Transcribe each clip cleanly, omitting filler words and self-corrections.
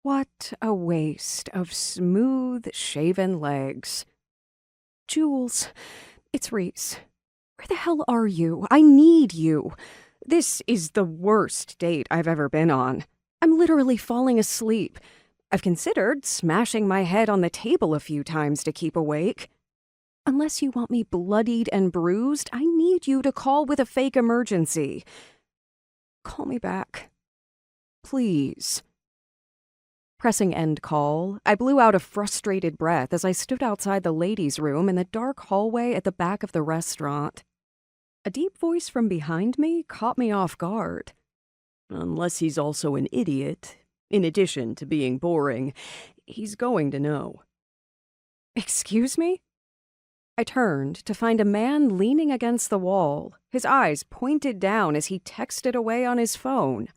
What a waste of smooth, shaven legs. Jules, it's Reese. Where the hell are you? I need you. This is the worst date I've ever been on. I'm literally falling asleep. I've considered smashing my head on the table a few times to keep awake. Unless you want me bloodied and bruised, I need you to call with a fake emergency. Call me back. Please. Pressing end call, I blew out a frustrated breath as I stood outside the ladies' room in the dark hallway at the back of the restaurant. A deep voice from behind me caught me off guard. Unless he's also an idiot, in addition to being boring, he's going to know. Excuse me? I turned to find a man leaning against the wall, his eyes pointed down as he texted away on his phone.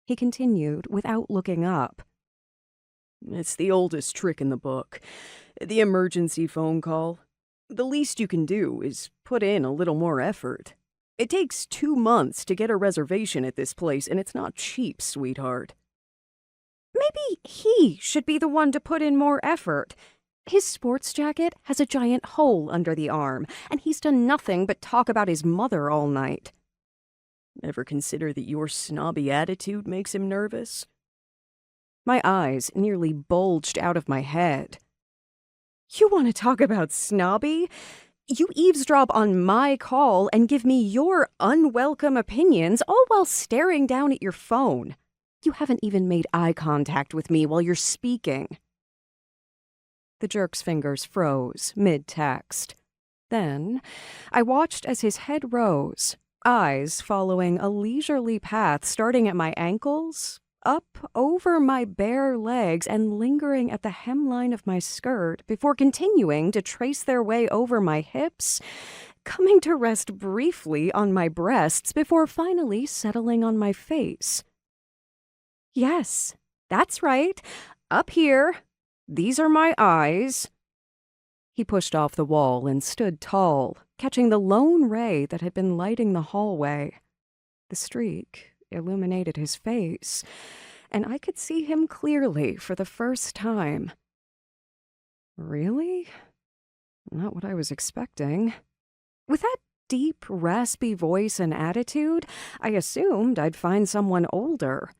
He continued without looking up. It's the oldest trick in the book. The emergency phone call. The least you can do is put in a little more effort. It takes 2 months to get a reservation at this place, and it's not cheap, sweetheart. Maybe he should be the one to put in more effort. His sports jacket has a giant hole under the arm, and he's done nothing but talk about his mother all night. Ever consider that your snobby attitude makes him nervous? My eyes nearly bulged out of my head. You want to talk about snobby? You eavesdrop on my call and give me your unwelcome opinions, all while staring down at your phone. You haven't even made eye contact with me while you're speaking. The jerk's fingers froze mid-text. Then, I watched as his head rose, eyes following a leisurely path starting at my ankles, up over my bare legs and lingering at the hemline of my skirt before continuing to trace their way over my hips, coming to rest briefly on my breasts before finally settling on my face. Yes, that's right. Up here. These are my eyes. He pushed off the wall and stood tall, catching the lone ray that had been lighting the hallway. The streak illuminated his face, and I could see him clearly for the first time. Really? Not what I was expecting. With that deep, raspy voice and attitude, I assumed I'd find someone older,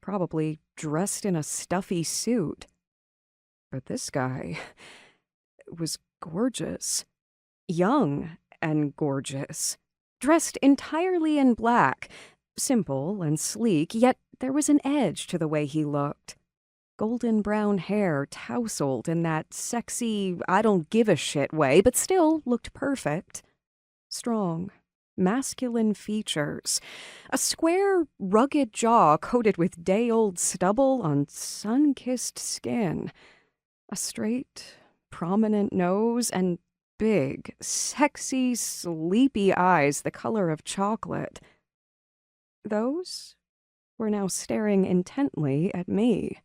probably dressed in a stuffy suit. But this guy was gorgeous. Young and gorgeous. Dressed entirely in black. Simple and sleek, yet there was an edge to the way he looked. Golden brown hair tousled in that sexy, I don't give a shit way, but still looked perfect. Strong, masculine features. A square, rugged jaw coated with day-old stubble on sun-kissed skin. A straight, prominent nose and big, sexy, sleepy eyes the color of chocolate. Those were now staring intently at me.